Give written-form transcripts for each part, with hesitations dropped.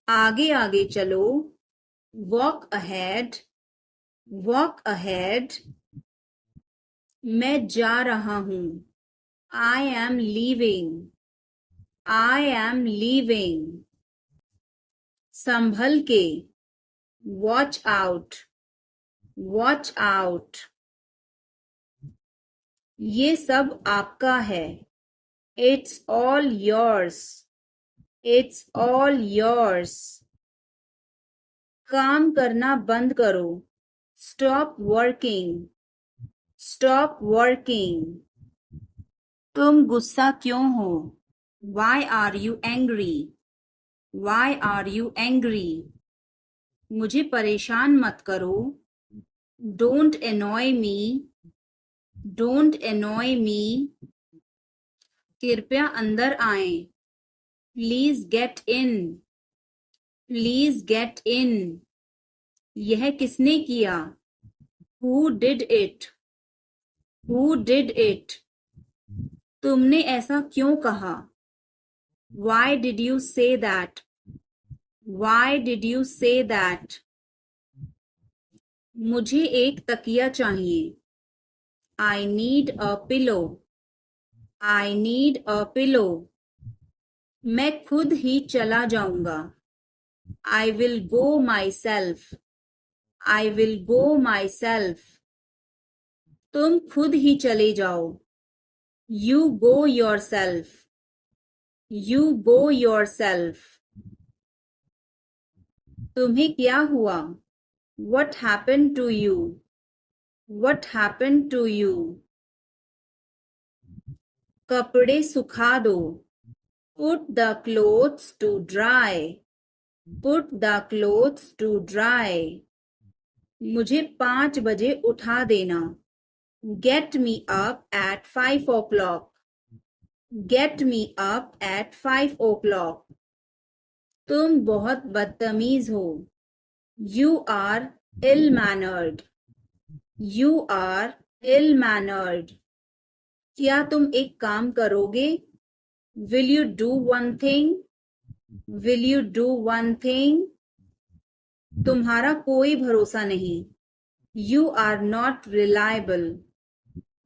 आगे आगे चलो, वॉक अहेड, वॉक अहेड। मैं जा रहा हूँ, I am leaving, I am leaving. संभल के, वॉच आउट, वॉच आउट। ये सब आपका है, it's all yours, it's all yours. काम करना बंद करो, स्टॉप वर्किंग, स्टॉप वर्किंग। तुम गुस्सा क्यों हो, why are you angry, why are you angry. मुझे परेशान मत करो, don't annoy me, don't annoy me. कृपया अंदर आएं, please get in, please get in. यह किसने किया, who did it, who did it. तुमने ऐसा क्यों कहा, why did you say that, why did you say that. मुझे एक तकिया चाहिए, I need a pillow, I need a pillow. मैं खुद ही चला जाऊंगा, I will go myself, I will go myself. तुम खुद ही चले जाओ, you go yourself, you go yourself. तुम्हें क्या हुआ, what happened to you, what happened to you. कपड़े सुखा दो, put the clothes to dry, put the clothes to dry. मुझे 5 बजे उठा देना, get me up at 5 o'clock, get me up at 5 o'clock। तुम बहुत बदतमीज हो, you are ill mannered, you are ill mannered. क्या तुम एक काम करोगे, will you do one thing, will you do one thing. तुम्हारा कोई भरोसा नहीं, you are not reliable,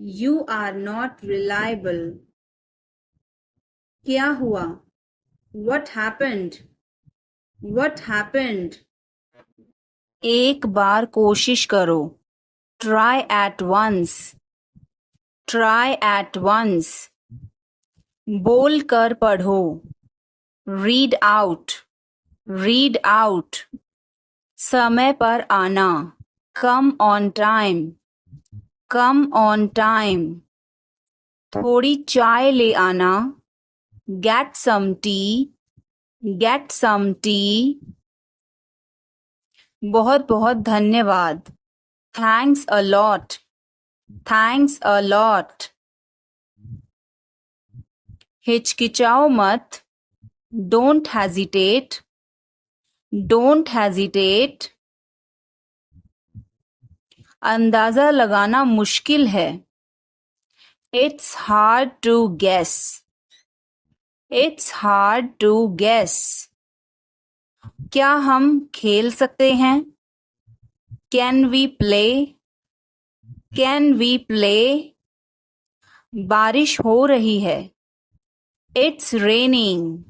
you are not reliable. क्या हुआ, वट हैपेंड, वट हैपेंड। एक बार कोशिश करो, try at once, try at once. बोल कर पढ़ो, रीड आउट, रीड आउट। समय पर आना, come on time, come on time. थोड़ी चाय ले आना, get some tea, get some tea. बहुत बहुत धन्यवाद, thanks a lot, thanks a lot. हिचकिचाओ मत, डोंट हेजिटेट, डोंट हेजिटेट। अंदाजा लगाना मुश्किल है, it's hard to guess, it's hard to guess. क्या हम खेल सकते हैं, can we play, can we play. बारिश हो रही है, इट्स रेनिंग,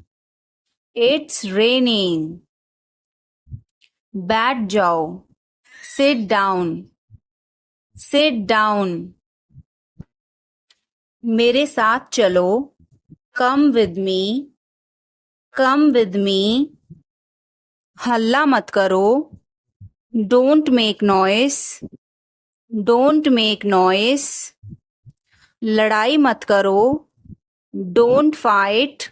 इट्स रेनिंग। बैठ जाओ, सिट डाउन, सिट डाउन। मेरे साथ चलो, come with me, come with me. हल्ला मत करो, don't make noise, don't make noise. लड़ाई मत करो, डोंट फाइट,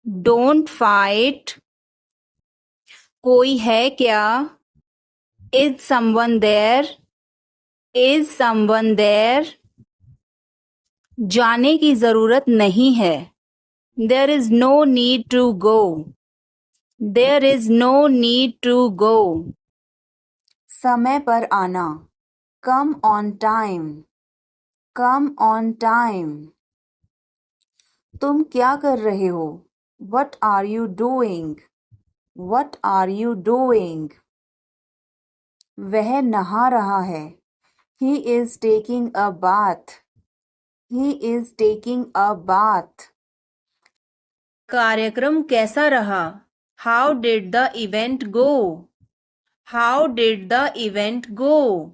डोंट फाइट। कोई है क्या, is someone there, is someone there. जाने की जरूरत नहीं है, there is no need to go, there is no need to go. समय पर आना, come on time, come on time. तुम क्या कर रहे हो, what are you doing, What are you doing? वह नहा रहा है. He is taking a bath. He is taking a bath. कार्यक्रम कैसा रहा? How did the event go? How did the event go?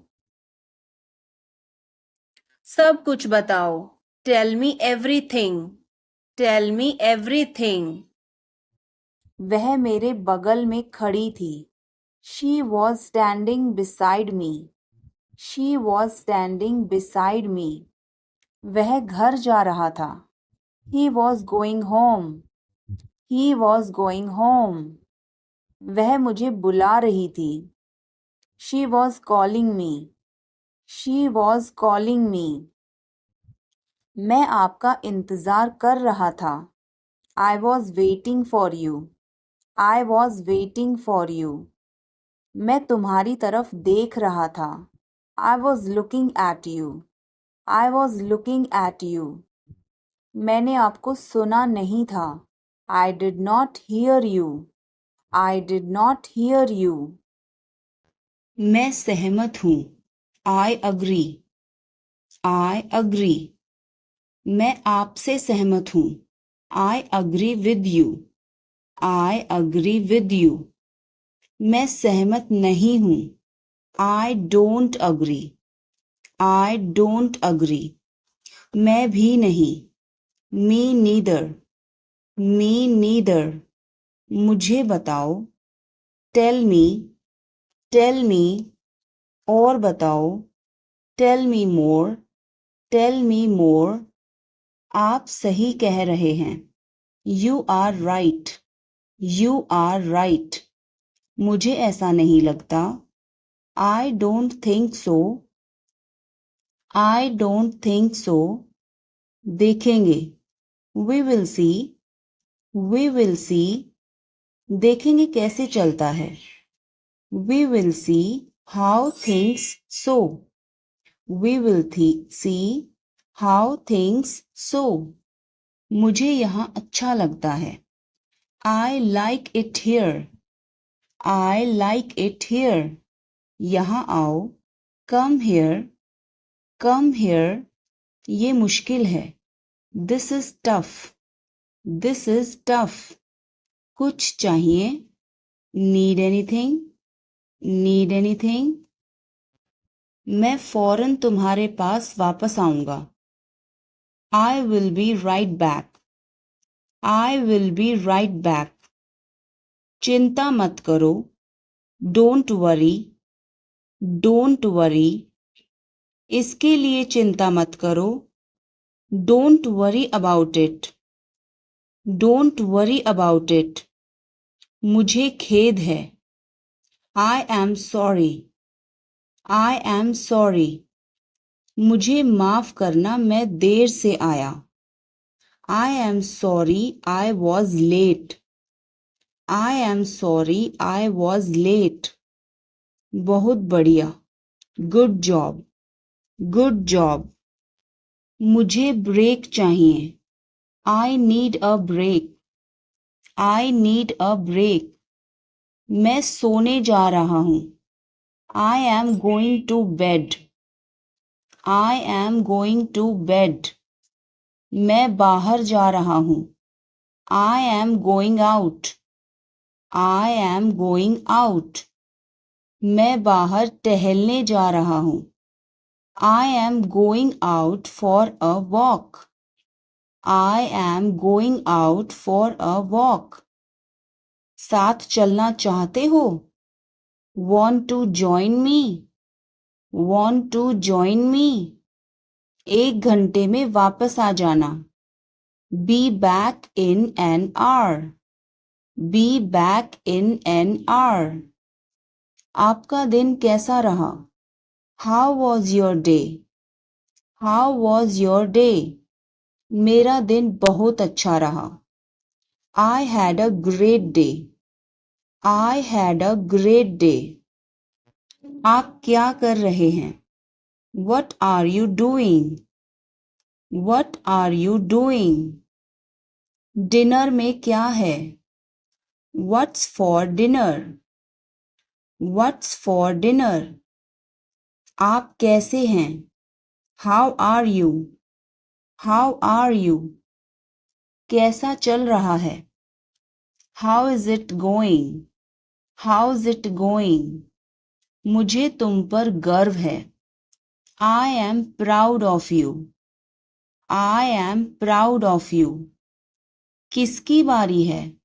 सब कुछ बताओ. Tell me everything. Tell me everything. वह मेरे बगल में खड़ी थी. She was standing beside me. She was standing beside me. वह घर जा रहा था. He was going home. He was going home. वह मुझे बुला रही थी. She was calling me. She was calling me. मैं आपका इंतज़ार कर रहा था. I was waiting for you. I was waiting for you. मैं तुम्हारी तरफ देख रहा था. I was looking at you. I was looking at you. मैंने आपको सुना नहीं था. I did not hear you. I did not hear you. मैं सहमत हूँ. I agree. I agree. मैं आपसे सहमत हूँ. I agree with you. I agree with you. मैं सहमत नहीं हूँ. I don't agree. I don't agree. मैं भी नहीं. Me neither. Me neither. मुझे बताओ. Tell me. Tell me. और बताओ. Tell me more. Tell me more. आप सही कह रहे हैं. You are right. You are right. मुझे ऐसा नहीं लगता. I don't think so. I don't think so. देखेंगे. We will see. We will see. देखेंगे कैसे चलता है. We will see how things so. We will see how things so. मुझे यहाँ अच्छा लगता है. I like it here. I like it here. यहाँ आओ. Come here. Come here. ये मुश्किल है. This is tough. This is tough. कुछ चाहिए. Need anything? Need anything? मैं फौरन तुम्हारे पास वापस आऊंगा. I will be right back. I will be right back. चिंता मत करो. Don't worry. Don't worry. इसके लिए चिंता मत करो. Don't worry about it. Don't worry about it. मुझे खेद है. I am sorry. I am sorry. मुझे माफ करना मैं देर से आया. I am sorry I was late. I am sorry I was late. बहुत बढ़िया. Good job. Good job. मुझे ब्रेक चाहिए. I need a break. I need a break. मैं सोने जा रहा हूँ. I am going to bed. I am going to bed. मैं बाहर जा रहा हूँ. I am going out. I am going out. मैं बाहर टहलने जा रहा हूँ. I am going out for a walk. I am going out for a walk. साथ चलना चाहते हो? Want to join me? Want to join me? 1 घंटे में वापस आ जाना. Be back in an hour. Be back in an hour. आपका दिन कैसा रहा? How was your day? How was your day? मेरा दिन बहुत अच्छा रहा. I had a great day. I had a great day. आप क्या कर रहे हैं? What are you doing? What are you doing? Dinner में क्या है? What's for dinner? What's for dinner? आप कैसे हैं? How are you? How are you? कैसा चल रहा है? How is it going? How's it going? मुझे तुम पर गर्व है. I am proud of you. I am proud of you. किसकी बारी है?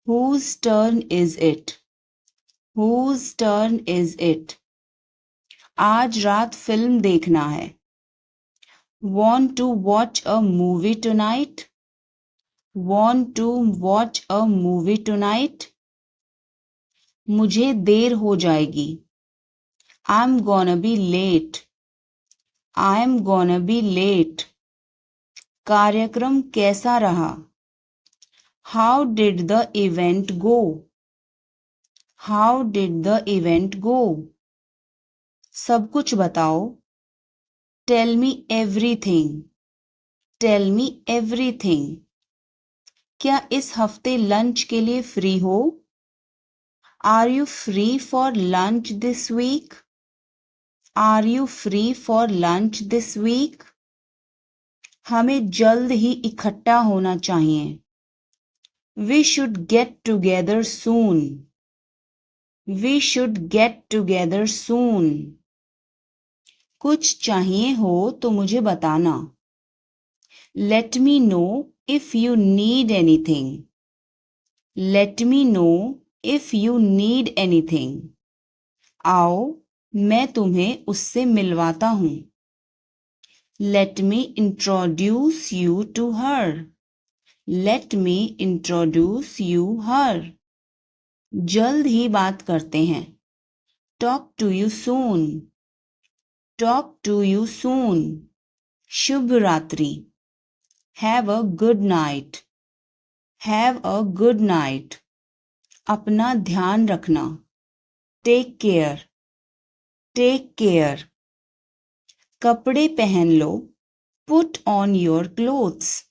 Whose turn is it? Whose turn is it? आज रात फिल्म देखना है. Want to watch a movie tonight? Want to watch a movie tonight? मुझे देर हो जाएगी. I'm gonna be late. I'm gonna be late. कार्यक्रम कैसा रहा? How did the event go? How did the event go? सब कुछ बताओ. Tell me everything. Tell me everything. क्या इस हफ्ते लंच के लिए फ्री हो? Are you free for lunch this week? Are you free for lunch this week? हमें जल्द ही इकट्ठा होना चाहिए. We should get together soon. We should get together soon. कुछ चाहिए हो तो मुझे बताना. Let me know if you need anything. Let me know if you need anything. आओ मैं तुम्हें उससे मिलवाता हूँ. Let me introduce you to her. Let me introduce you her. जल्द ही बात करते हैं. Talk to you soon. Talk to you soon. शुभ रात्रि. Have a good night. Have a good night. अपना ध्यान रखना. Take care. Take care. कपड़े पहन लो. Put on your clothes.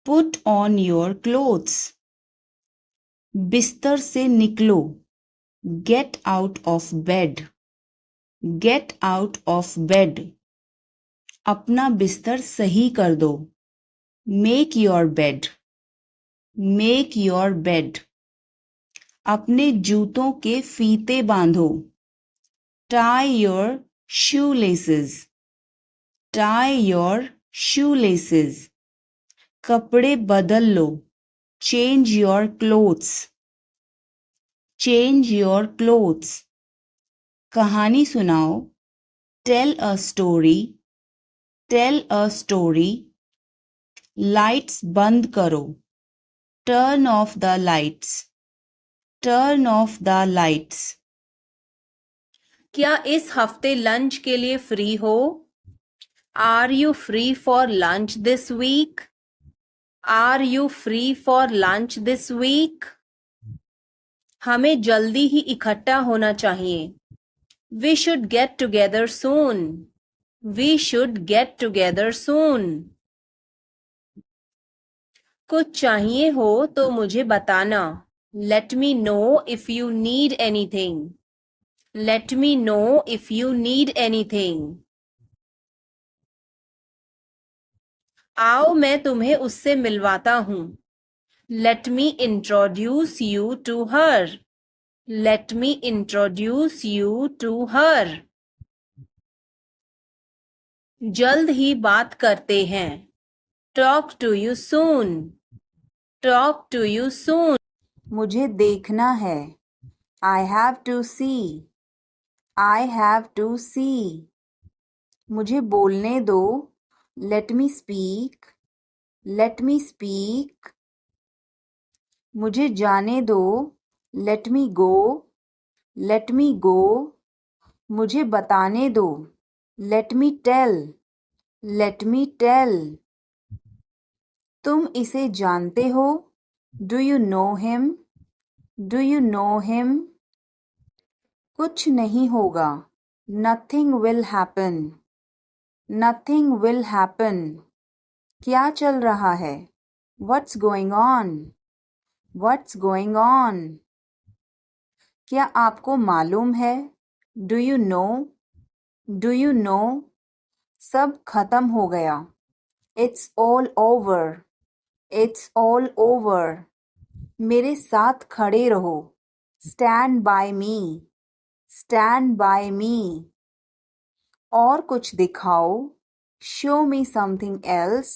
Put on your clothes. बिस्तर से निकलो. Get out of bed. Get out of bed. अपना बिस्तर सही कर दो. Make your bed. Make your bed. अपने जूतों के फीते बांधो. Tie your shoelaces. Tie your shoelaces. कपड़े बदल लो. Change your clothes. Change your clothes. कहानी सुनाओ. Tell a story. Tell a story. Lights बंद करो. Turn off the lights. Turn off the lights. क्या इस हफ्ते लंच के लिए फ्री हो? Are you free for lunch this week? Are you free for lunch this week? हमें जल्दी ही इकट्ठा होना चाहिए. We should get together soon. We should get together soon. कुछ चाहिए हो तो मुझे बताना. Let me know if you need anything. Let me know if you need anything. आओ मैं तुम्हें उससे मिलवाता हूँ. Let me introduce you to her. Let me introduce you to her. जल्द ही बात करते हैं. Talk to you soon. Talk to you soon. मुझे देखना है. I have to see. I have to see. मुझे बोलने दो. Let me speak. Let me speak. मुझे जाने दो. Let me go. Let me go. मुझे बताने दो. Let me tell. Let me tell. तुम इसे जानते हो? Do you know him? Do you know him? कुछ नहीं होगा. Nothing will happen. Nothing will happen. क्या चल रहा है? What's going on? What's going on? क्या आपको मालूम है? Do you know? Do you know? सब खत्म हो गया. It's all over. It's all over. मेरे साथ खड़े रहो. Stand by me. Stand by me. और कुछ दिखाओ. Show me something else.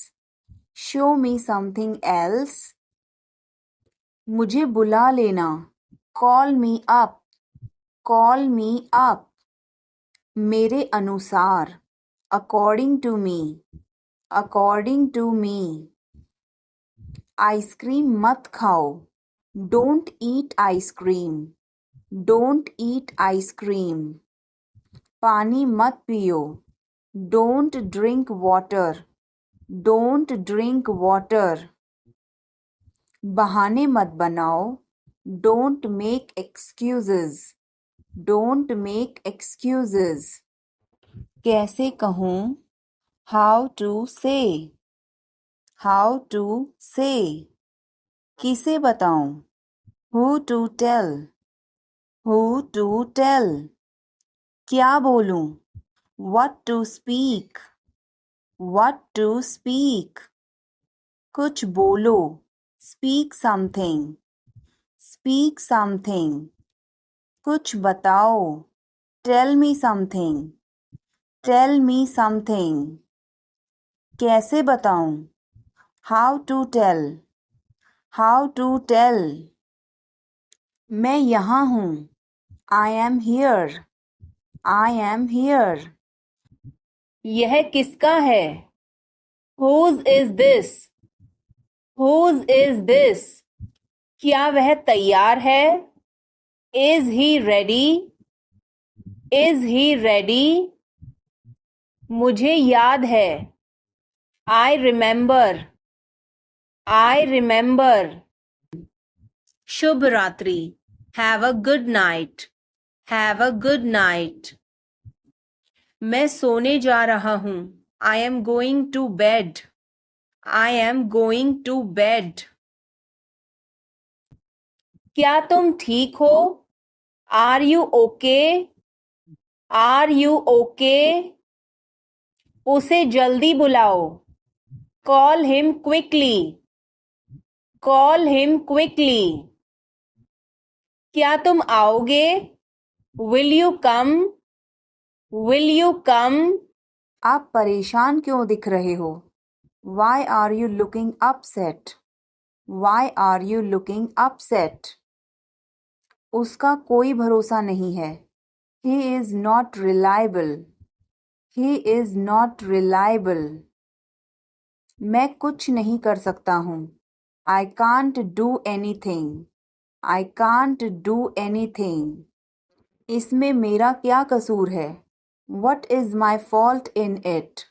Show me something else. मुझे बुला लेना. Call me up. Call me up. मेरे अनुसार. According to me. According to me. Ice cream मत खाओ. Don't eat ice cream. Don't eat ice cream. पानी मत पियो. Don't drink water. Don't drink water. बहाने मत बनाओ. Don't make excuses. Don't make excuses. कैसे कहूँ? How to say. How to say. किसे बताऊं? Who to tell. Who to tell. क्या बोलूं? What to speak. What to speak. कुछ बोलो. Speak something. Speak something. कुछ बताओ. Tell me something. Tell me something. कैसे बताऊं? How to tell. How to tell. मैं यहाँ हूँ. I am here. I am here. यह किसका है? Whose is this? Whose is this? क्या वह तैयार है? Is he ready? Is he ready? मुझे याद है. I remember. I remember. शुभ रात्रि. Have a good night. Have a good night. मैं सोने जा रहा हूँ. I am going to bed. I am going to bed. क्या तुम ठीक हो? Are you okay? Are you okay? उसे जल्दी बुलाओ. Call him quickly. Call him quickly. क्या तुम आओगे? Will you come? Will you come? आप परेशान क्यों दिख रहे हो? Why are you looking upset? Why are you looking upset? उसका कोई भरोसा नहीं है. He is not reliable. He is not reliable. मैं कुछ नहीं कर सकता हूँ. I can't do anything. I can't do anything. इसमें मेरा क्या कसूर है? What is my fault in it?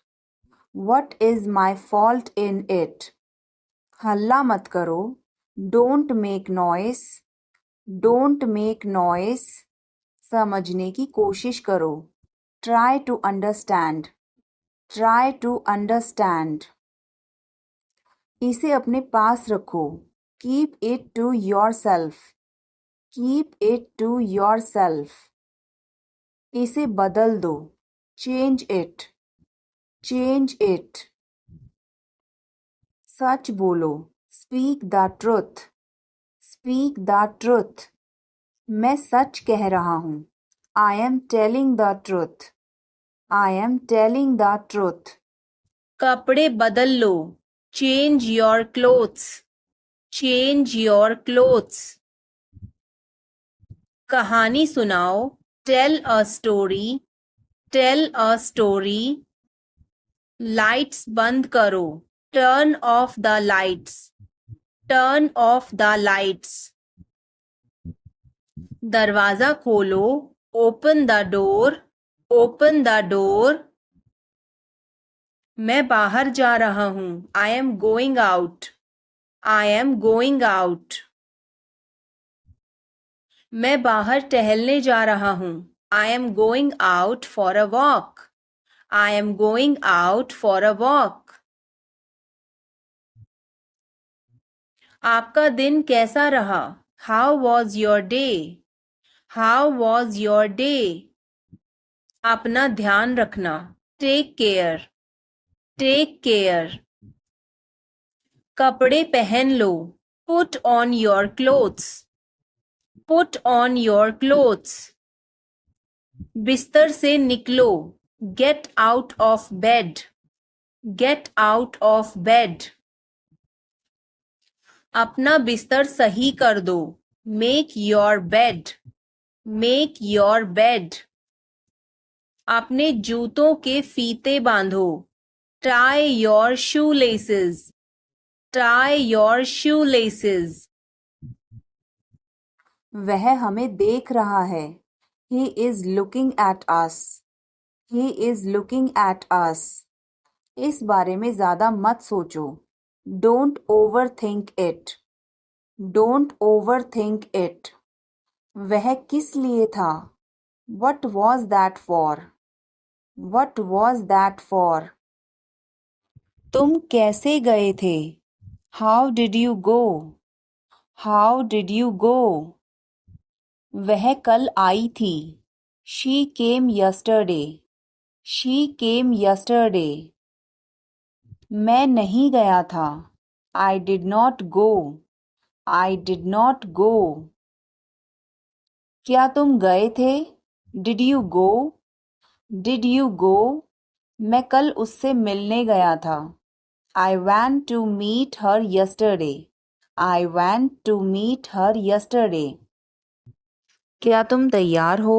What is my fault in it? हल्ला मत करो. Don't make noise. Don't make noise. समझने की कोशिश करो. Try to understand. Try to understand. इसे अपने पास रखो. Keep it to yourself. Keep it to yourself. इसे बदल दो. Change it. Change it. सच बोलो. Speak the truth. Speak the truth. मैं सच कह रहा हूँ. I am telling the truth. I am telling the truth. कपड़े बदल लो. Change your clothes. Change your clothes. कहानी सुनाओ. Tell a story. Tell a story. Lights बंद करो. Turn off the lights. Turn off the lights. दरवाजा खोलो. Open the door. Open the door. मैं बाहर जा रहा हूँ. I am going out. I am going out. मैं बाहर टहलने जा रहा हूँ. I am going out for a walk. I am going out for a walk. आपका दिन कैसा रहा? How was your day? How was your day? अपना ध्यान रखना। Take care. Take care. कपड़े पहन लो। Put on your clothes. Put on your clothes. बिस्तर से निकलो। Get out of bed. Get out of bed. अपना बिस्तर सही कर दो। Make your bed. Make your bed. अपने जूतों के फीते बांधो। Tie your shoe laces. Tie your shoe laces. वह हमें देख रहा है। He is looking at us. He is looking at us. इस बारे में ज़्यादा मत सोचो। Don't overthink it. Don't overthink it. वह किस लिए था? What was that for? What was that for? तुम कैसे गए थे? How did you go? How did you go? वह कल आई थी। She came yesterday. She came yesterday. मैं नहीं गया था। I did not go. I did not go. क्या तुम गए थे? Did you go? Did you go? मैं कल उससे मिलने गया था। I went to meet her yesterday. I went to meet her yesterday. क्या तुम तैयार हो?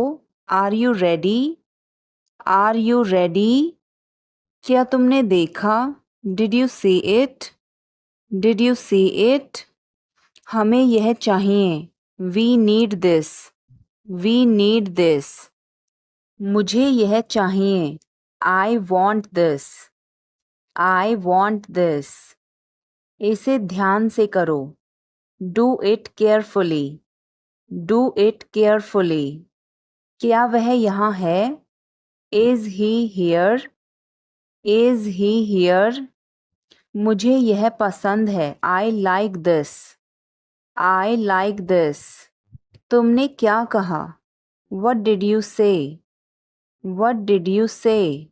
Are you ready? Are you ready? क्या तुमने देखा? Did you see it? Did you see it? हमें यह चाहिए। We need this. We need this. मुझे यह चाहिए। I want this. I want this. इसे ध्यान से करो। Do it carefully. Do it carefully. क्या वह यहाँ है? Is he here? Is he here? मुझे यह पसंद है। I like this. I like this. तुमने क्या कहा? What did you say? What did you say?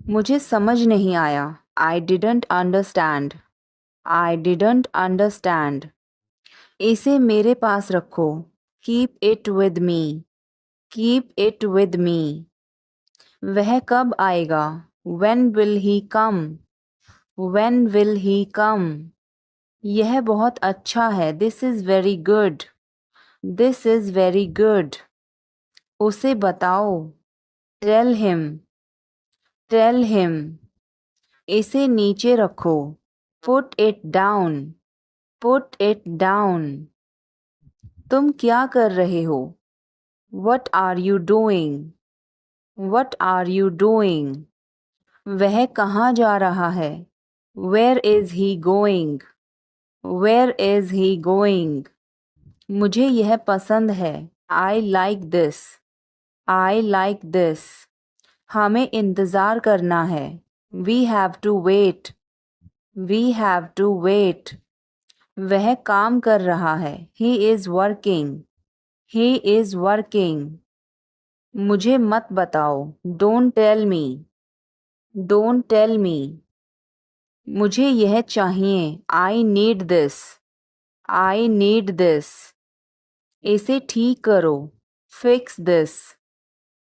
मुझे समझ नहीं आया। I didn't understand. I didn't understand. इसे मेरे पास रखो। Keep it with me. Keep it with me. वह कब आएगा? When will he come? When will he come? यह बहुत अच्छा है। This is very good. This is very good. उसे बताओ। Tell him. Tell him. इसे नीचे रखो। Put it down. Put it down. तुम क्या कर रहे हो? What are you doing? What are you doing? वह कहाँ जा रहा है? Where is he going? Where is he going? मुझे यह पसंद है। I like this. I like this. हमें इंतज़ार करना है। We have to wait. We have to wait. वह काम कर रहा है। He is working. He is working. मुझे मत बताओ। Don't tell me. Don't tell me. मुझे यह चाहिए। I need this. I need this. इसे ठीक करो। Fix this.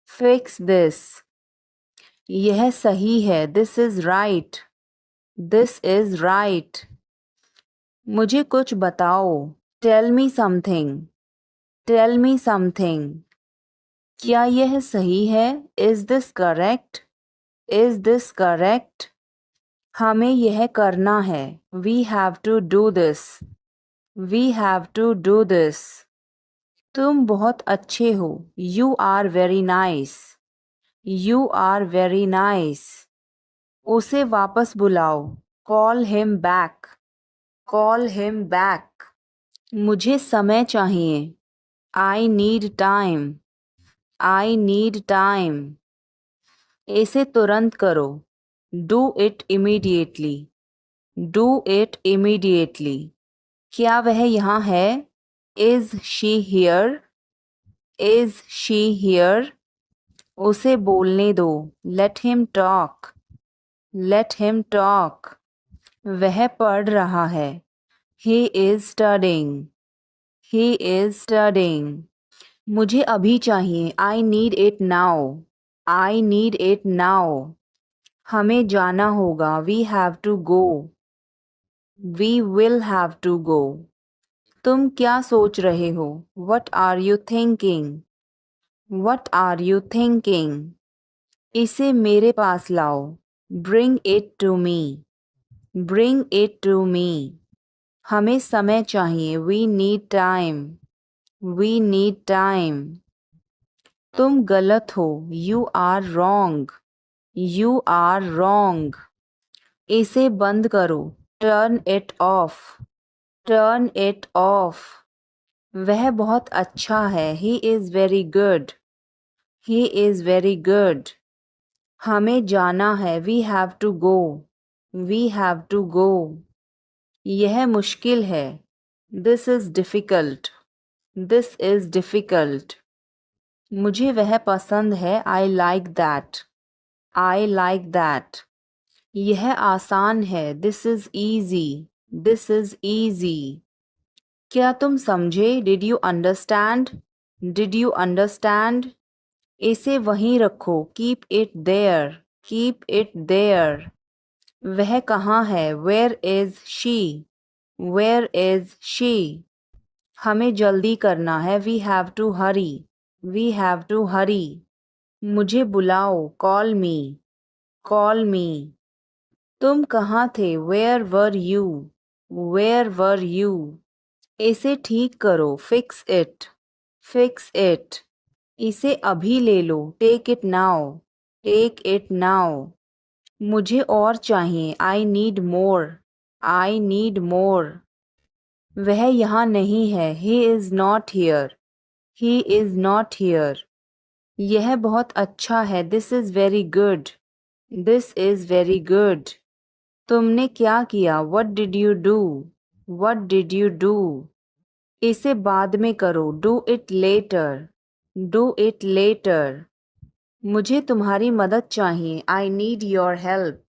Fix this. यह सही है। This is right. This is right. मुझे कुछ बताओ। Tell me something. Tell me something. क्या यह सही है? Is this correct? Is this correct? हमें यह करना है। We have to do this. We have to do this. तुम बहुत अच्छे हो। You are very nice. You are very nice. उसे वापस बुलाओ। Call him back. Call him back. मुझे समय चाहिए। I need time. I need time. इसे तुरंत करो। Do it immediately. Do it immediately. क्या वह यहाँ है? Is she here? Is she here? उसे बोलने दो. Let him talk. Let him talk. वह पढ़ रहा है. He is studying. He is studying. मुझे अभी चाहिए. I need it now. I need it now. हमें जाना होगा. We have to go. We will have to go. तुम क्या सोच रहे हो? What are you thinking? What are you thinking? इसे मेरे पास लाओ. Bring it to me. Bring it to me. हमें समय चाहिए. We need time. We need time. तुम गलत हो. You are wrong. You are wrong. इसे बंद करो. Turn it off. Turn it off. वह बहुत अच्छा है. He is very good. He is very good. हमें जाना है. We have to go. We have to go. यह मुश्किल है. This is difficult. This is difficult. मुझे वह पसंद है. I like that. I like that. यह आसान है. This is easy. This is easy. क्या तुम समझे? Did you understand? Did you understand? इसे वहीं रखो. Keep it there. Keep it there. वह कहाँ है? Where is she? Where is she? हमें जल्दी करना है. We have to hurry. We have to hurry. मुझे बुलाओ. Call me. Call me. तुम कहाँ थे? Where were you? Where were you? इसे ठीक करो. Fix it. Fix it. इसे अभी ले लो. Take it now. Take it now. मुझे और चाहिए. I need more. I need more. वह यहाँ नहीं है. He is not here. He is not here. यह बहुत अच्छा है. This is very good. This is very good. तुमने क्या किया? What did you do? What did you do? इसे बाद में करो. Do it later. Do it later. मुझे तुम्हारी मदद चाहिए. I need your help.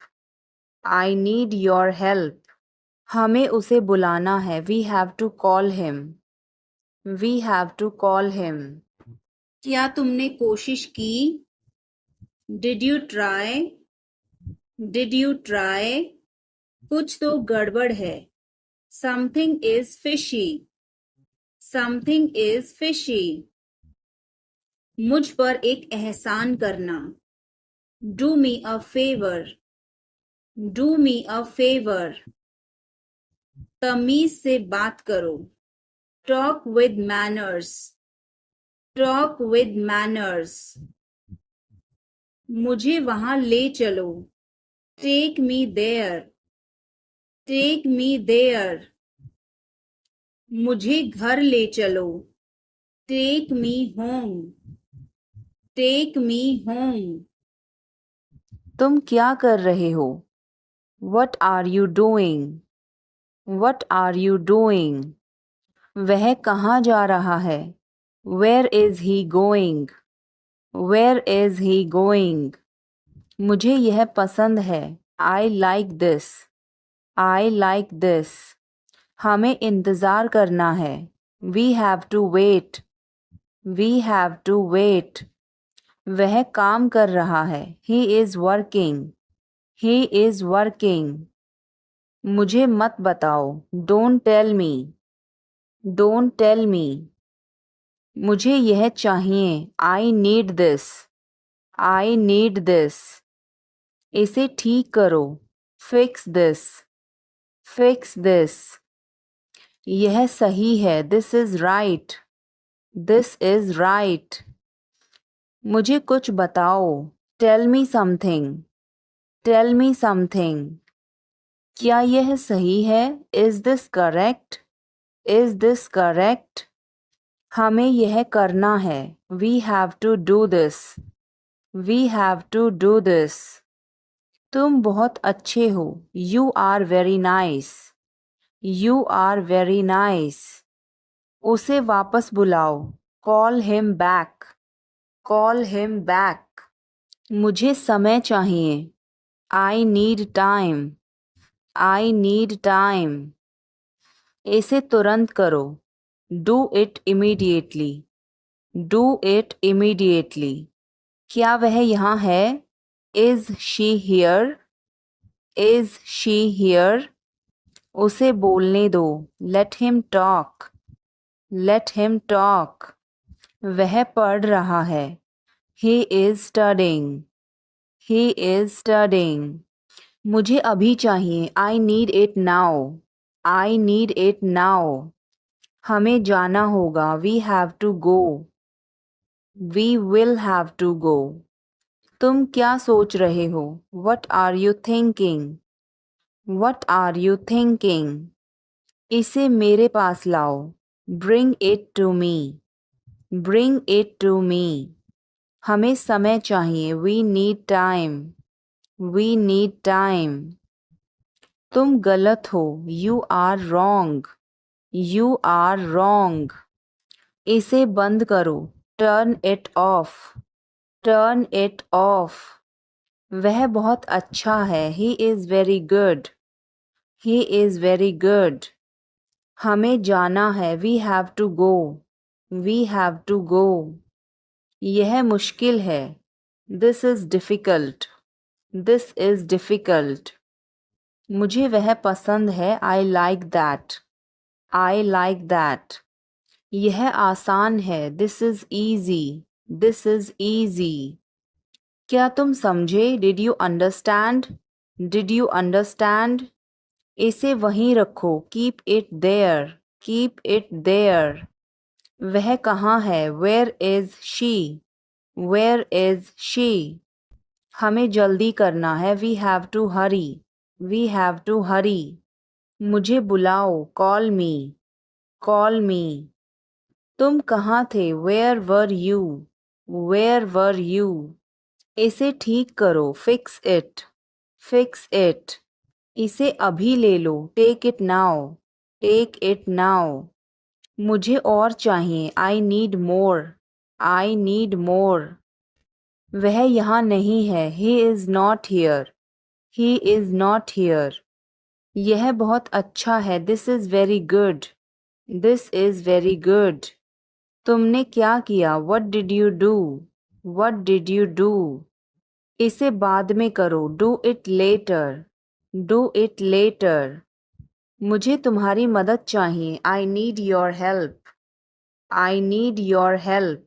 I need your help. हमें उसे बुलाना है. We have to call him. We have to call him. क्या तुमने कोशिश की? Did you try? Did you try? कुछ तो गड़बड़ है. Something is fishy. Something is fishy. मुझ पर एक एहसान करना. Do me a favor. Do me a favor. तमीज से बात करो. Talk with manners. Talk with manners. मुझे वहां ले चलो. Take me there. Take me there. मुझे घर ले चलो. Take me home. Take me home. तुम क्या कर रहे हो? What are you doing? What are you doing? वह कहाँ जा रहा है? Where is he going? Where is he going? मुझे यह पसंद है. I like this. I like this. हमें इंतज़ार करना है. We have to wait. We have to wait. वह काम कर रहा है. He is working. He is working. मुझे मत बताओ. Don't tell me. Don't tell me. मुझे यह चाहिए. I need this. I need this. इसे ठीक करो. Fix this. Fix this. यह सही है. This is right. This is right. मुझे कुछ बताओ. Tell me something. Tell me something. क्या यह सही है? Is this correct? Is this correct? हमें यह करना है. We have to do this. We have to do this. तुम बहुत अच्छे हो. You are very nice. You are very nice. उसे वापस बुलाओ. Call him back. Call him back. मुझे समय चाहिए. I need time. I need time. इसे तुरंत करो. Do it immediately. Do it immediately. क्या वह यहाँ है? Is she here? Is she here? उसे बोलने दो. Let him talk. Let him talk. वह पढ़ रहा है. He is studying. He is studying. मुझे अभी चाहिए. I need it now. I need it now. हमें जाना होगा. We have to go. We will have to go. तुम क्या सोच रहे हो? What are you thinking? What are you thinking? इसे मेरे पास लाओ. Bring it to me. Bring it to me. हमें समय चाहिए. We need time. We need time. तुम गलत हो. You are wrong. You are wrong. इसे बंद करो. Turn it off. Turn it off. वह बहुत अच्छा है. He is very good. He is very good. हमें जाना है. We have to go. We have to go. यह मुश्किल है. This is difficult. This is difficult. मुझे वह पसंद है. I like that. I like that. यह आसान है. This is easy. This is easy. क्या तुम समझे? Did you understand? Did you understand? इसे वहीं रखो. Keep it there. Keep it there. वह कहाँ है? Where is she? Where is she? हमें जल्दी करना है. We have to hurry. We have to hurry. मुझे बुलाओ. Call me. Call me. तुम कहाँ थे? Where were you? Where were you? इसे ठीक करो. Fix it. Fix it. इसे अभी ले लो. Take it now. Take it now. मुझे और चाहिए. I need more. I need more. वह यहाँ नहीं है. He is not here. He is not here. यह बहुत अच्छा है. This is very good. This is very good. तुमने क्या किया? What did you do? What did you do? इसे बाद में करो. Do it later. Do it later. मुझे तुम्हारी मदद चाहिए. I need your help. I need your help.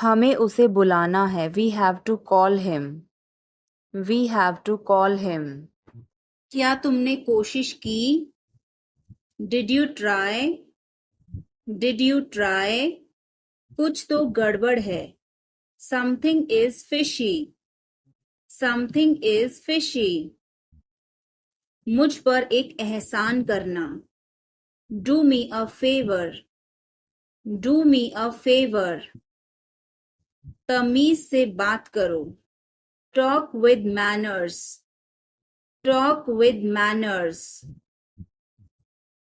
हमें उसे बुलाना है. We have to call him. We have to call him. क्या तुमने कोशिश की? Did you try? Did you try? कुछ तो गड़बड़ है. Something is fishy. Something is fishy. मुझ पर एक एहसान करना. Do me a favor. Do me a favor. तमीज से बात करो. Talk with manners. Talk with manners.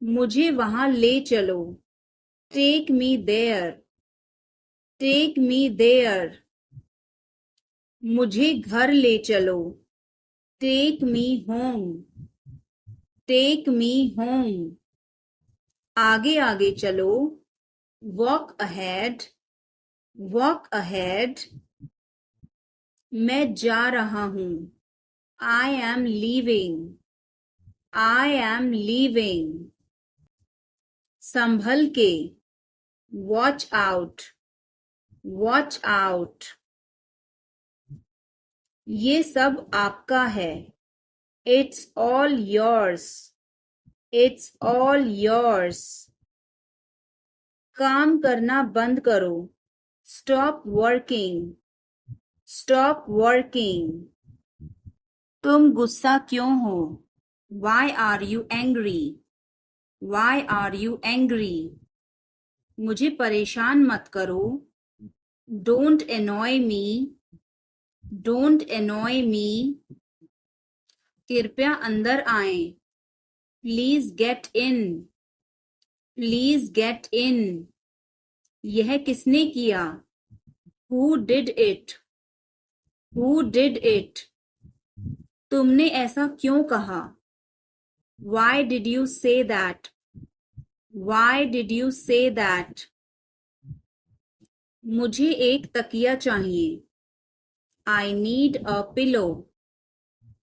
मुझे वहां ले चलो. Take me there. Take me there. मुझे घर ले चलो. Take me home. Take me home. आगे आगे चलो. Walk ahead. Walk ahead. मैं जा रहा हूँ. I am leaving. I am leaving. संभल के. Watch out. Watch out. ये सब आपका है. It's all yours. It's all yours. काम करना बंद करो. Stop working. Stop working. तुम गुस्सा क्यों हो? Why are you angry? Why are you angry? मुझे परेशान मत करो. Don't annoy me. Don't annoy me. कृपया अंदर आएं. Please get in, please get in. यह किसने किया? Who did it, who did it. तुमने ऐसा क्यों कहा? Why did you say that, why did you say that. मुझे एक तकिया चाहिए। I need a pillow,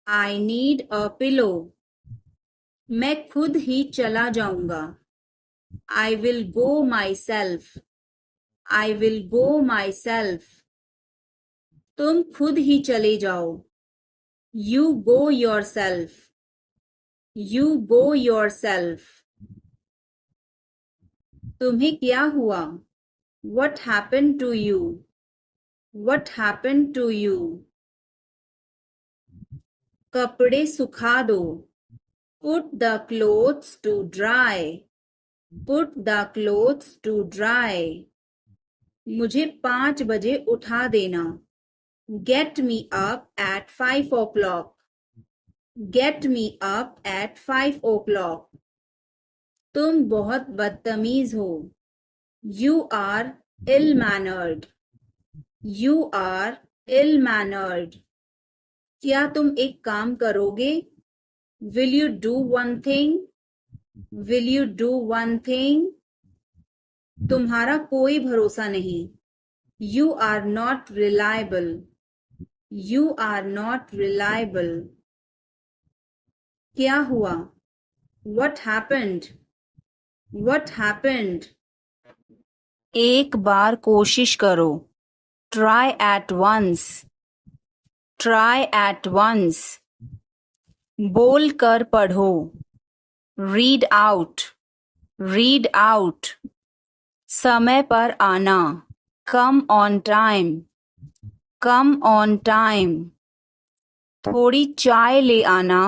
I need a pillow. मैं खुद ही चला जाऊंगा। I will go myself, I will go myself. तुम खुद ही चले जाओ। You go yourself, you go yourself. तुम्हें क्या हुआ? What happened to you? What happened to you? कपड़े सुखा दो। Put the clothes to dry. Put the clothes to dry. मुझे 5 बजे उठा देना। Get me up at 5 o'clock. Get me up at 5 o'clock. तुम बहुत बदतमीज हो। You are ill-mannered. You are ill-mannered. क्या तुम एक काम करोगे? Will you do one thing? Will you do one thing? तुम्हारा कोई भरोसा नहीं। You are not reliable. You are not reliable. क्या हुआ? What happened? What happened? एक बार कोशिश करो। Try at once. Try at once. बोल कर पढ़ो। Read out. Read out. समय पर आना। Come on time. Come on time. थोड़ी चाय ले आना।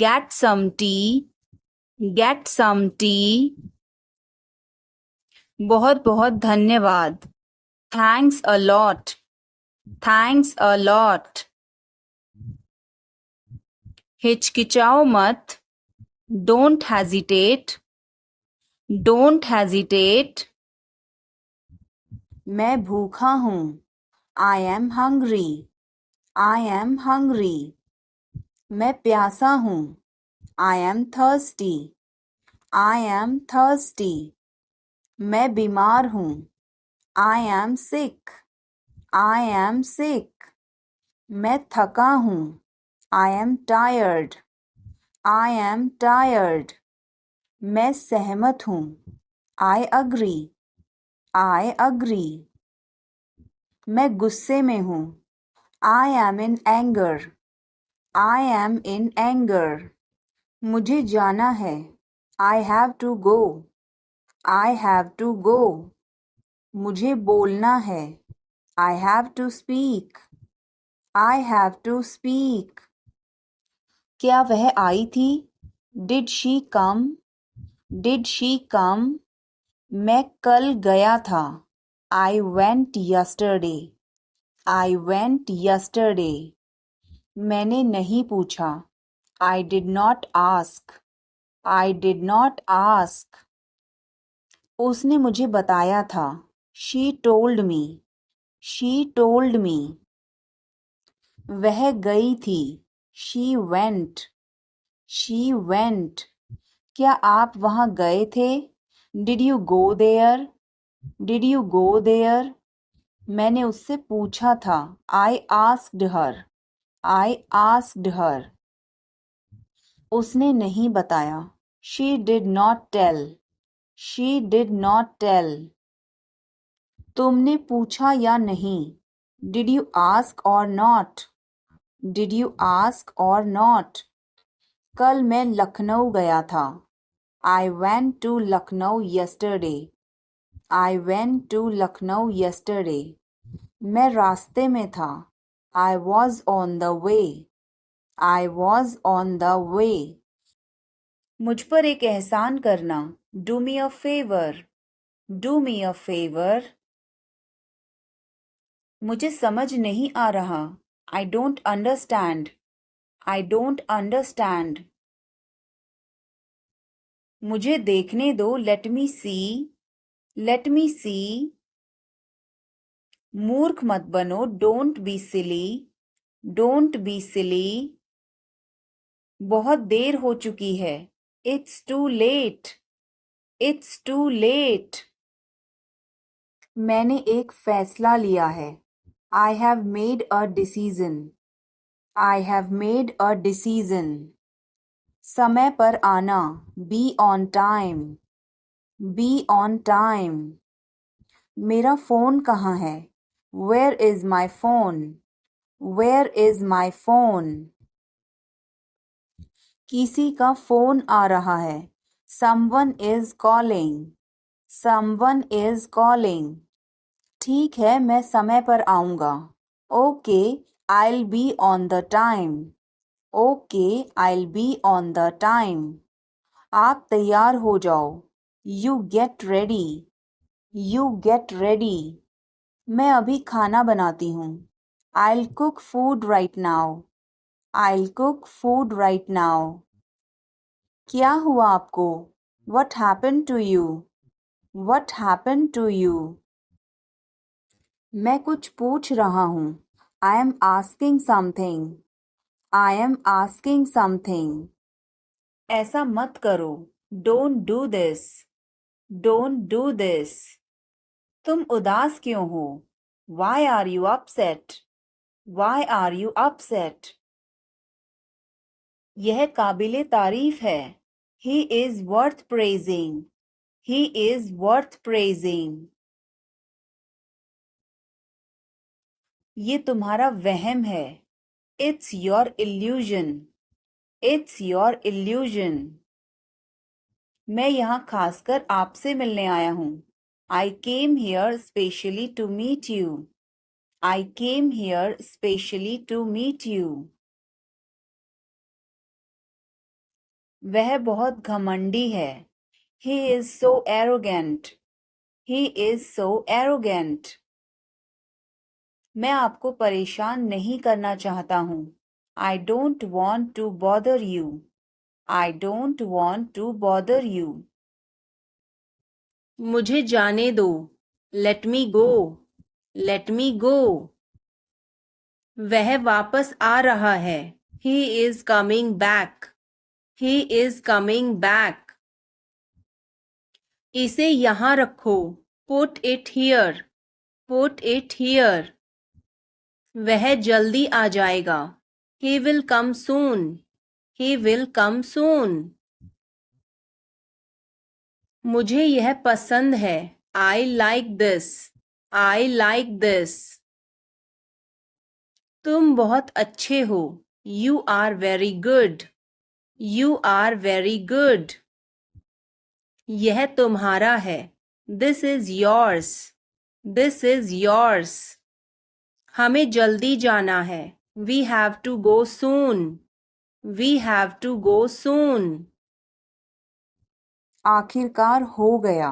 Get some tea. Get some tea. बहुत बहुत धन्यवाद। Thanks a lot. Thanks a lot. हिचकिचाओ मत। Don't hesitate. Don't hesitate. मैं भूखा हूँ। I am hungry. I am hungry. मैं प्यासा हूँ। I am thirsty. I am thirsty. मैं बीमार हूँ। I am sick. I am sick. मैं थका हूँ। I am tired. I am tired. मैं सहमत हूँ। I agree. I agree. मैं गुस्से में हूँ। I am in anger. I am in anger. मुझे जाना है। I have to go. I have to go. मुझे बोलना है। I have to speak. I have to speak. क्या वह आई थी? Did she come? Did she come? मैं कल गया था। I went yesterday. I went yesterday. मैंने नहीं पूछा। I did not ask. I did not ask. उसने मुझे बताया था। She told me. She told me. वह गई थी। She went. She went. क्या आप वहाँ गए थे? Did you go there? Did you go there? मैंने उससे पूछा था। I asked her. I asked her. उसने नहीं बताया। She did not tell. She did not tell. तुमने पूछा या नहीं? Did you ask or not? Did you ask or not? कल मैं लखनऊ गया था। I went to Lucknow yesterday. I went to Lucknow yesterday. मैं रास्ते में था। I was on the way. I was on the way. मुझ पर एक एहसान करना। Do me a favor. Do me a favor. मुझे समझ नहीं आ रहा। I don't understand. I don't understand. मुझे देखने दो, लेट मी सी, लेट मी सी। मूर्ख मत बनो, don't be silly, don't be silly. बहुत देर हो चुकी है, it's too late, it's too late. मैंने एक फैसला लिया है, I have made a decision, I have made a decision. समय पर आना, be on time, be on time. मेरा फोन कहाँ है, where is my phone, where is my phone. किसी का फोन आ रहा है, someone is calling, someone is calling. ठीक है, मैं समय पर आऊँगा, okay I'll be on the time, okay I'll be on the time। आप तैयार हो जाओ, you get ready, you get ready। मैं अभी खाना बनाती हूँ, I'll cook food right now, I'll cook food right now। क्या हुआ आपको, what happened to you, what happened to you। मैं कुछ पूछ रहा हूँ, I am asking something, I am asking something। ऐसा मत करो, don't do this, don't do this। तुम उदास क्यों हो, why are you upset, why are you upset। यह काबिले तारीफ है, he is worth praising, he is worth praising। ये तुम्हारा वहम है, it's your illusion, it's your illusion। मैं यहाँ खासकर आपसे मिलने आया हूँ, I came here specially to meet you, I came here specially to meet you। वह बहुत घमंडी है, he is so arrogant, he is so arrogant। मैं आपको परेशान नहीं करना चाहता हूँ, I don't want to bother you, I don't want to bother you। मुझे जाने दो, let me go, let me go। वह वापस आ रहा है, he is coming back, he is coming back। इसे यहाँ रखो, put it here, put it here। वह जल्दी आ जाएगा, he will come soon, he will come soon। मुझे यह पसंद है, I like this, I like this। तुम बहुत अच्छे हो, you are very good, you are very good। यह तुम्हारा है, this is yours, this is yours। हमें जल्दी जाना है, we have to go soon, we have to go soon। आखिरकार हो गया,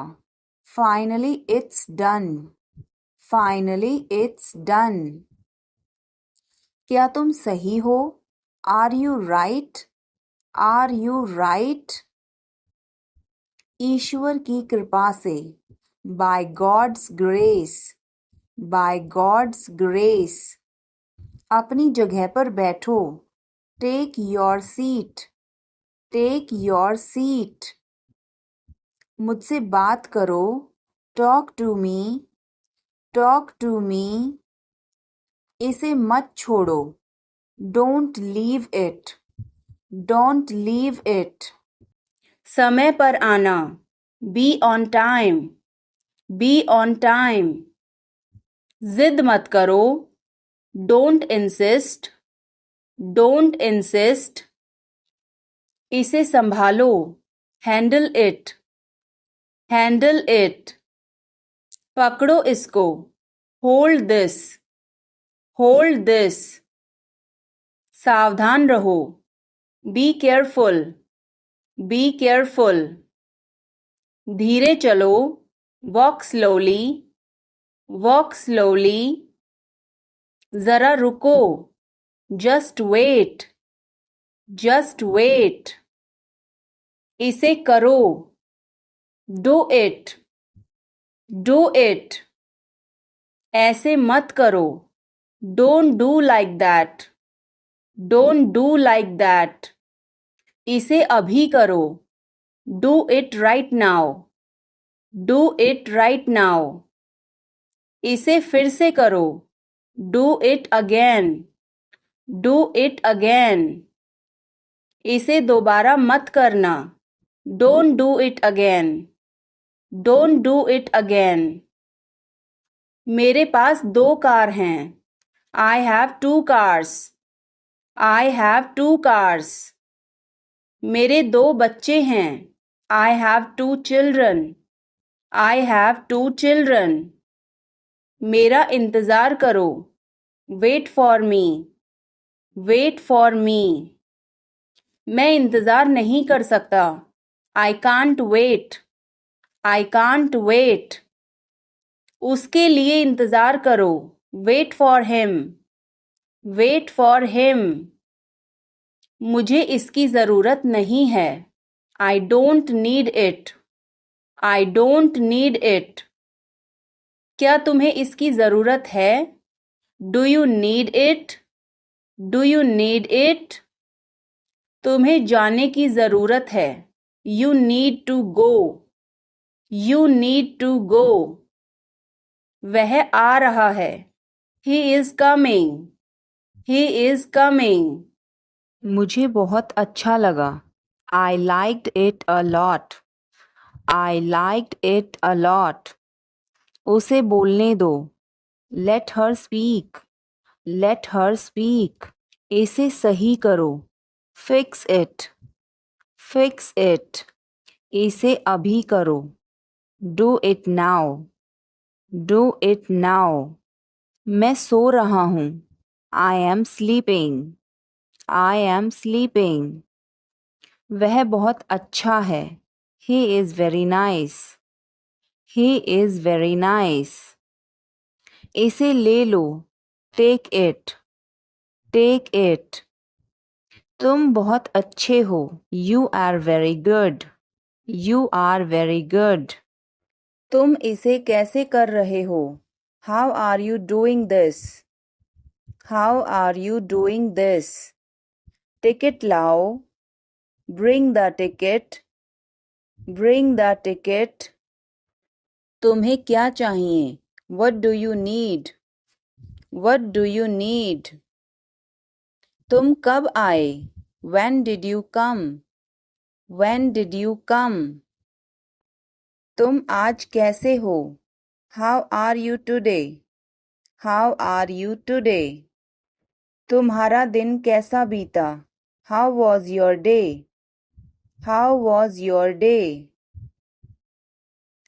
finally it's done, finally it's done। क्या तुम सही हो, are you right, are you right। ईश्वर की कृपा से, by God's grace, by God's grace। अपनी जगह पर बैठो, take your seat, take your seat। मुझसे बात करो, talk to me, talk to me। इसे मत छोड़ो, don't leave it, don't leave it। समय पर आना, be on time, be on time। जिद मत करो, don't insist, don't insist। इसे संभालो, handle it, handle it। पकड़ो इसको, hold this, hold this। सावधान रहो, be careful, be careful। धीरे चलो, walk slowly, walk slowly। जरा रुको, just wait, just wait। इसे करो। Do it. Do it. ऐसे मत करो। Don't do like that. Don't do like that. इसे अभी करो। Do it right now. Do it right now. इसे फिर से करो। Do it again. Do it again. इसे दोबारा मत करना। Don't do it again. Don't do it again. मेरे पास 2 कार हैं। आई have 2 cars. I have 2 cars. मेरे 2 बच्चे हैं। आई have 2 children. I have 2 children. मेरा इंतज़ार करो। Wait for me. Wait for me. मैं इंतज़ार नहीं कर सकता। I can't wait. I can't wait. उसके लिए इंतज़ार करो। Wait for him. Wait for him. मुझे इसकी ज़रूरत नहीं है। I don't need it. I don't need it. क्या तुम्हें इसकी ज़रूरत है? Do you need it? Do you need it? तुम्हें जाने की ज़रूरत है। You need to go. You need to go. वह आ रहा है। He is coming. He is coming. मुझे बहुत अच्छा लगा। I liked it a lot. I liked it a lot. उसे बोलने दो। Let her speak. Let her speak. इसे सही करो। Fix it. Fix it. इसे अभी करो। Do it now. Do it now. मैं सो रहा हूँ। I am sleeping. I am sleeping. वह बहुत अच्छा है। He is very nice. He is very nice. इसे ले लो। Take it. Take it. तुम बहुत अच्छे हो। You are very good. You are very good. तुम इसे कैसे कर रहे हो? How are you doing this? How are you doing this? Ticket लाओ। Bring the ticket. Bring the ticket. तुम्हें क्या चाहिए? What do you need? What do you need? तुम कब आए? When did you come? When did you come? तुम आज कैसे हो? How are you today? How are you today? तुम्हारा दिन कैसा बीता? How was your day? How was your day?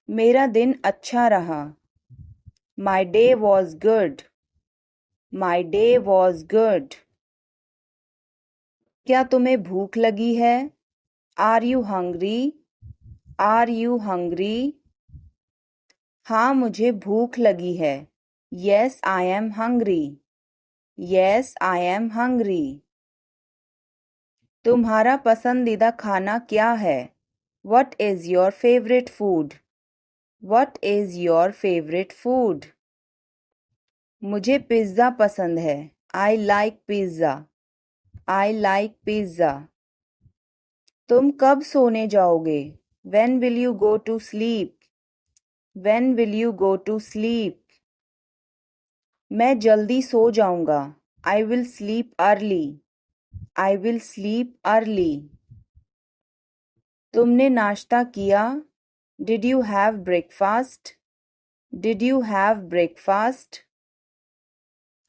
मेरा दिन अच्छा रहा। My day was good. My day was good. क्या तुम्हें भूख लगी है? Are you hungry? Are you hungry? हाँ मुझे भूख लगी है। Yes, I am hungry. Yes, I am hungry. तुम्हारा पसंदीदा खाना क्या है? What is your favorite food? What is your favorite food? मुझे पिज़्ज़ा पसंद है। I like pizza. I like pizza. तुम कब सोने जाओगे? When will you go to sleep? When will you go to sleep? मैं जल्दी सो जाऊंगा। I will sleep early. I will sleep early. तुमने नाश्ता किया? Did you have breakfast? Did you have breakfast?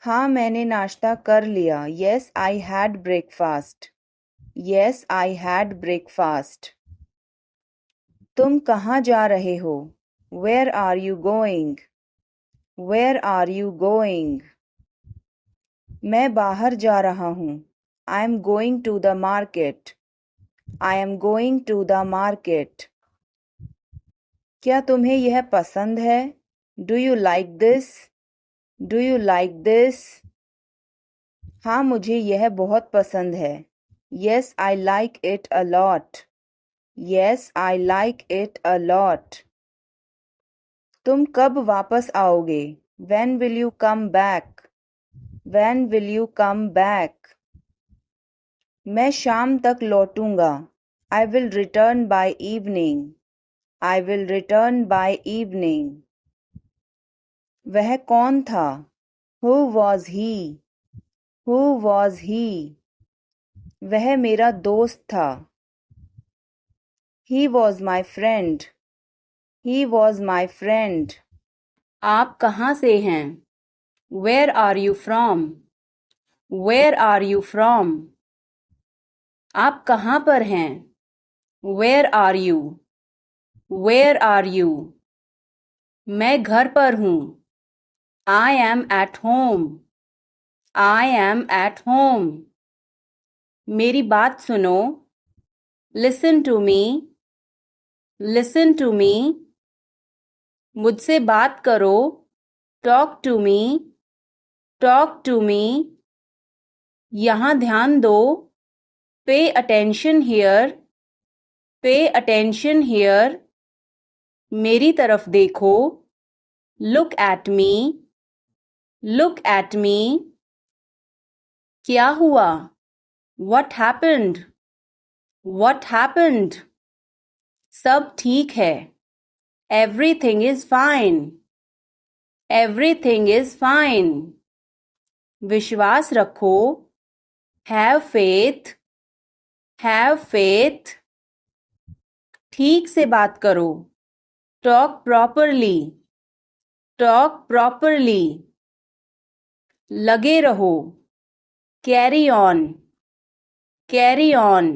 हाँ मैंने नाश्ता कर लिया। Yes, I had breakfast. Yes, I had breakfast. तुम कहाँ जा रहे हो? Where are you going? Where are you going? मैं बाहर जा रहा हूँ। I am going to the market. I am going to the market. क्या तुम्हें यह पसंद है? Do you like this? Do you like this? हाँ मुझे यह बहुत पसंद है। Yes, I like it a lot. Yes, I like it a lot. तुम कब वापस आओगे? When will you come back? When will you come back? मैं शाम तक लौटूंगा. I will return by evening. I will return by evening. वह कौन था? Who was he? Who was he? वह मेरा दोस्त था. He was my friend. He was my friend. आप कहाँ से हैं? Where are you from? Where are you from? आप कहाँ पर हैं? Where are you? Where are you? मैं घर पर हूँ. I am at home. I am at home. मेरी बात सुनो. Listen to me. Listen to me. मुझसे बात करो. Talk to me. Talk to me. यहाँ ध्यान दो. Pay attention here. Pay attention here. मेरी तरफ देखो. Look at me. Look at me. क्या हुआ? What happened? What happened? सब ठीक है. Everything is fine. Everything is fine. विश्वास रखो. Have faith. Have faith. ठीक से बात करो. Talk properly. Talk properly. लगे रहो. Carry on. Carry on.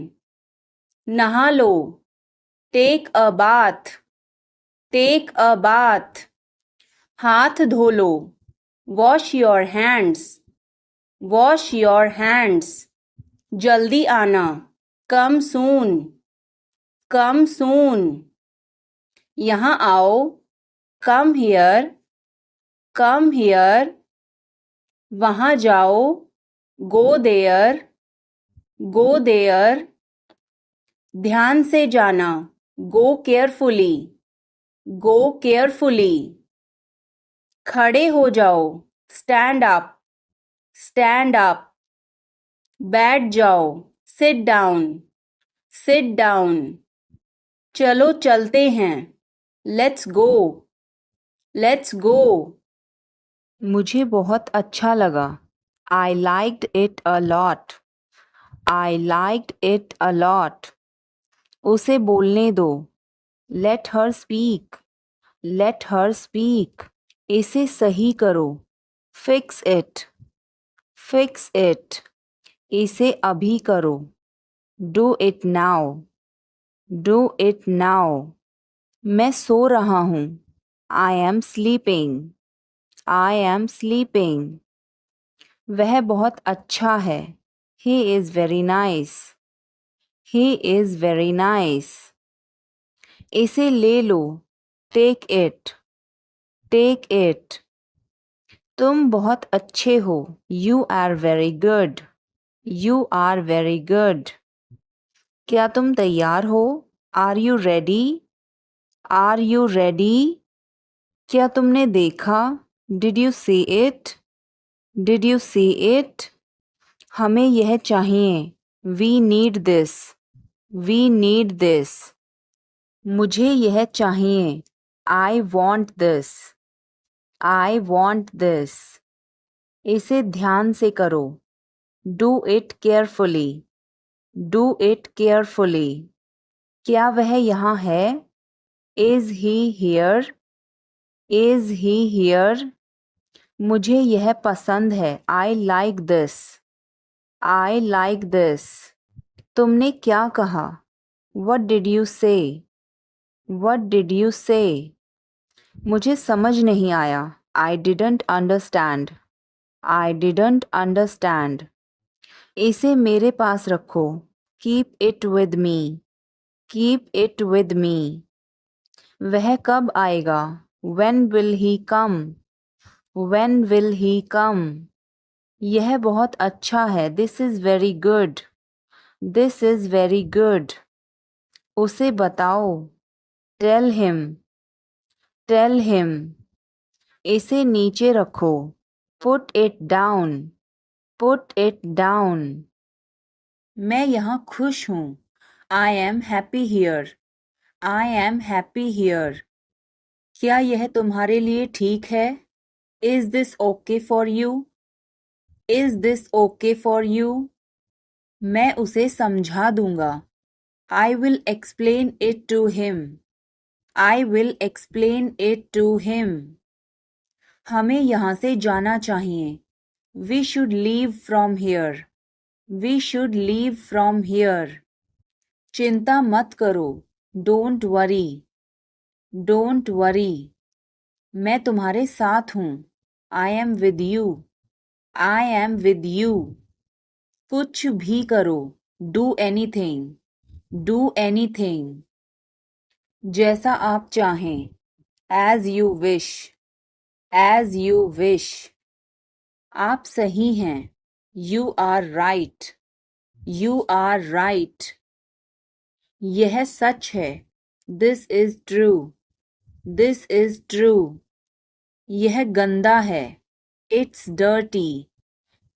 नहा लो. Take a bath. Take a bath. हाथ धो लो. Wash your hands. Wash your hands. जल्दी आना. Come soon. Come soon. यहाँ आओ. Come here. Come here. वहाँ जाओ. Go there. Go there. ध्यान से जाना. Go carefully. Go carefully. खड़े हो जाओ. Stand up. Stand up. बैठ जाओ. Sit down. Sit down. चलो चलते हैं. Let's go. Let's go. मुझे बहुत अच्छा लगा. I liked it a lot. I liked it a lot. उसे बोलने दो. Let her speak. Let her speak. इसे सही करो. Fix it. Fix it. इसे अभी करो. Do it now. Do it now. मैं सो रहा हूँ. I am sleeping. I am sleeping. वह बहुत अच्छा है. He is very nice. He is very nice. इसे ले लो. Take it. Take it. तुम बहुत अच्छे हो. You are very good. You are very good. क्या तुम तैयार हो? Are you ready? Are you ready? क्या तुमने देखा? Did you see it? Did you see it? हमें यह चाहिए. We need this. We need this. मुझे यह चाहिए. I want this. I want this. इसे ध्यान से करो. Do it carefully. Do it carefully. क्या वह यहाँ है? Is he here? Is he here? मुझे यह पसंद है. I like this. I like this. तुमने क्या कहा? What did you say? What did you say? मुझे समझ नहीं आया. I didn't understand. I didn't understand. इसे मेरे पास रखो. Keep it with me. Keep it with me. वह कब आएगा? When will he come? When will he come? यह बहुत अच्छा है. This is very good. This is very good. उसे बताओ, टेल हिम, टेल हिम। इसे नीचे रखो, put it down, put it down. मैं यहाँ खुश हूँ, I am happy here, I am happy here. क्या यह तुम्हारे लिए ठीक है? Is this okay for you? Is this okay for you? मैं उसे समझा दूंगा, I will explain it to him, I will explain it to him. हमें यहाँ से जाना चाहिए, we should leave from here, we should leave from here. चिंता मत करो, डोंट वरी, डोंट वरी। मैं तुम्हारे साथ हूँ, I am with you, I am with you. कुछ भी करो, डू एनीथिंग, डू एनीथिंग। जैसा आप चाहें, as you wish, as you wish. आप सही हैं, you are right, you are right. यह सच है, this is true, this is true. यह गंदा है, इट्स डर्टी,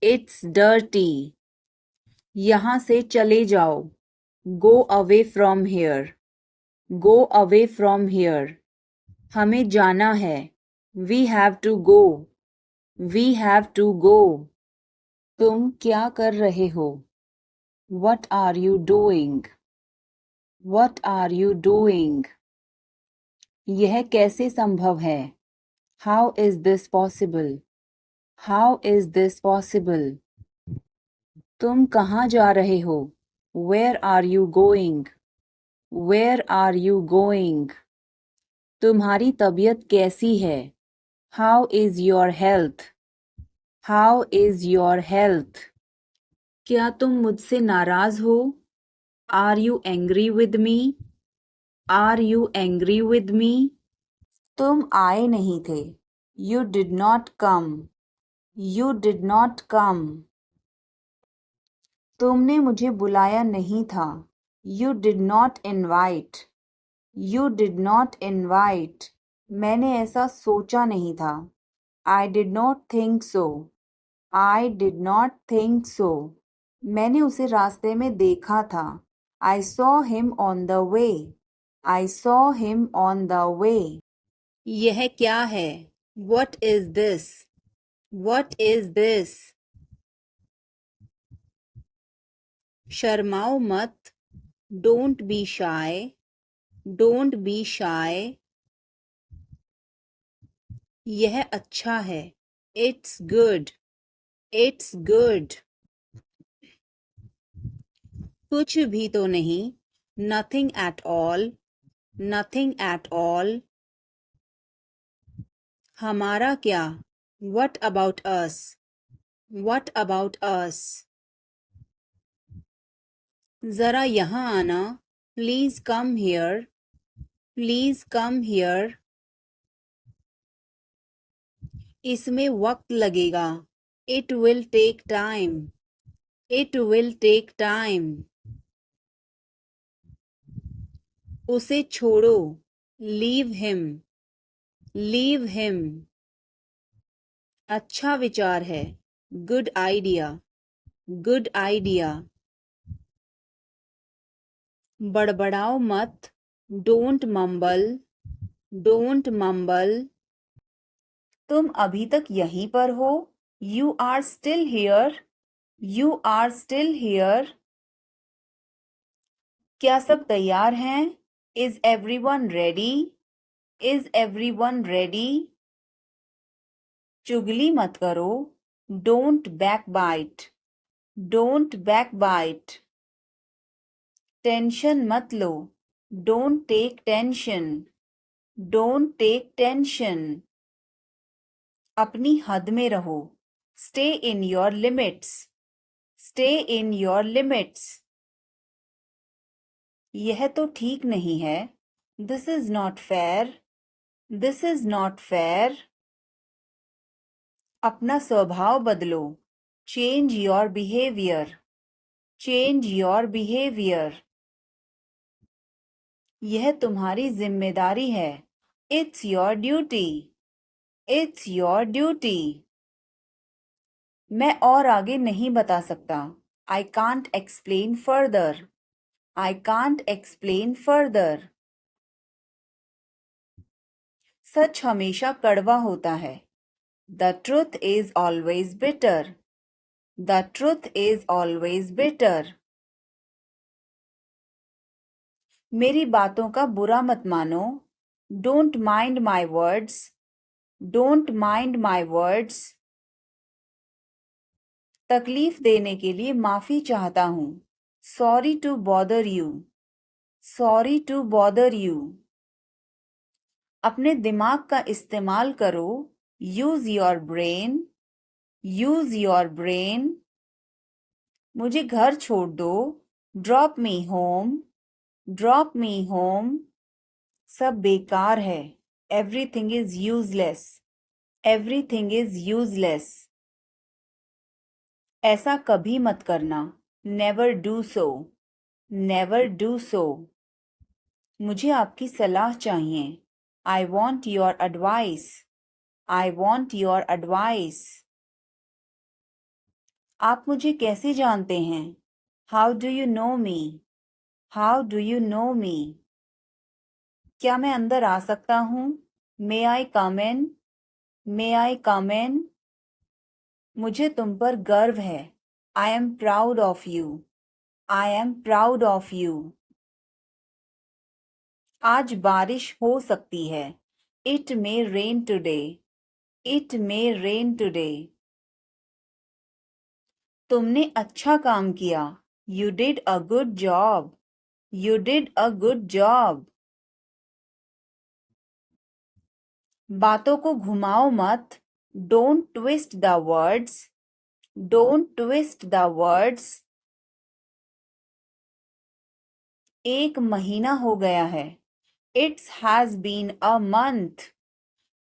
इट्स डर्टी। यहाँ से चले जाओ, go away from here, go away from here. हमें जाना है, we have to go, we have to go. तुम क्या कर रहे हो? What are you doing, what are you doing? यह कैसे संभव है? How is this possible, how is this possible? तुम कहाँ जा रहे हो? Where are you going, where are you going? तुम्हारी तबीयत कैसी है? How is your health, how is your health? क्या तुम मुझसे नाराज हो? Are you angry with me, are you angry with me? तुम आए नहीं थे, you did not come, you did not come. तुमने मुझे बुलाया नहीं था, you did not invite, you did not invite. मैंने ऐसा सोचा नहीं था, I did not think so, I did not think so. मैंने उसे रास्ते में देखा था, I saw him on the way, I saw him on the way. यह क्या है? What is this, what is this? शर्माओ मत, don't be shy, don't be shy. यह अच्छा है, इट्स गुड, इट्स गुड। कुछ भी तो नहीं, nothing at all, nothing at all. हमारा क्या? What about us, what about us? जरा यहाँ आना, please come here, please come here. इसमें वक्त लगेगा, it will take time, it will take time. उसे छोड़ो, लीव हिम, लीव हिम। अच्छा विचार है, गुड आइडिया, गुड आइडिया। बड़बड़ाओ मत, डोंट मम्बल, डोंट मम्बल। तुम अभी तक यहीं पर हो? You are still here, you are still here. क्या सब तैयार हैं? Is everyone ready, is everyone ready? चुगली मत करो, don't backbite, don't backbite. Tension मत लो, don't take tension, don't take tension. अपनी हद में रहो, stay in your limits, stay in your limits. यह तो ठीक नहीं है, this is not fair, this is not fair. अपना स्वभाव बदलो, change your behaviour, change your behaviour. यह तुम्हारी जिम्मेदारी है। It's your duty. It's your duty. मैं और आगे नहीं बता सकता। I can't explain further. I can't explain further. सच हमेशा कड़वा होता है। The truth is always bitter. The truth is always bitter. मेरी बातों का बुरा मत मानो। Don't mind my words. Don't mind my words. तकलीफ देने के लिए माफी चाहता हूँ। Sorry to bother you. Sorry to bother you. अपने दिमाग का इस्तेमाल करो। Use your brain. Use your brain. मुझे घर छोड़ दो। Drop me home. Drop me home. सब बेकार है। Everything is useless. Everything is useless. ऐसा कभी मत करना। Never do so. Never do so. मुझे आपकी सलाह चाहिए। I want your advice. I want your advice. आप मुझे कैसे जानते हैं? How do you know me? How do you know me? क्या मैं अंदर आ सकता हूँ? मे आई कम इन? मे आई कम इन? मुझे तुम पर गर्व है। I am proud of you. I am proud of you. आज बारिश हो सकती है। It may rain today. It may rain today. तुमने अच्छा काम किया। You did a good job. You did a good job. बातों को घुमाओ मत। Don't twist the words. Don't twist the words. एक महीना हो गया है। It's has been a month.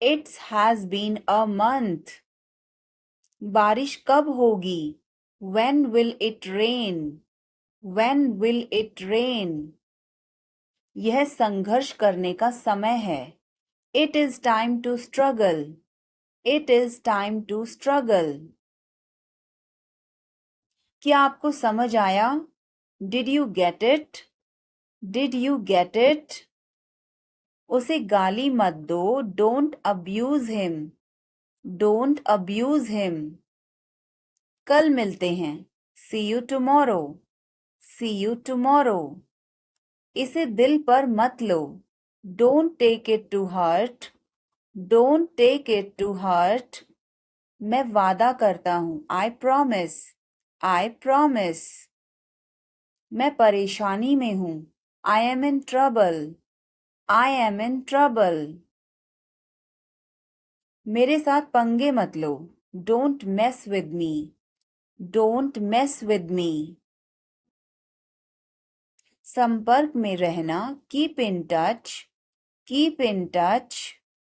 It's has been a month. बारिश कब होगी? When will it rain? When will it rain? यह संघर्ष करने का समय है। It is time to struggle. It is time to struggle. क्या आपको समझ आया? Did you get it? Did you get it? उसे गाली मत दो। Don't abuse him. Don't abuse him. कल मिलते हैं। See you tomorrow. See you tomorrow. इसे दिल पर मत लो। Don't take it to heart. Don't take it to heart. मैं वादा करता हूँ। I promise. I promise. मैं परेशानी में हूँ। I am in trouble. I am in trouble. मेरे साथ पंगे मत लो। Don't mess with me. Don't mess with me. संपर्क में रहना। Keep in touch. Keep in touch.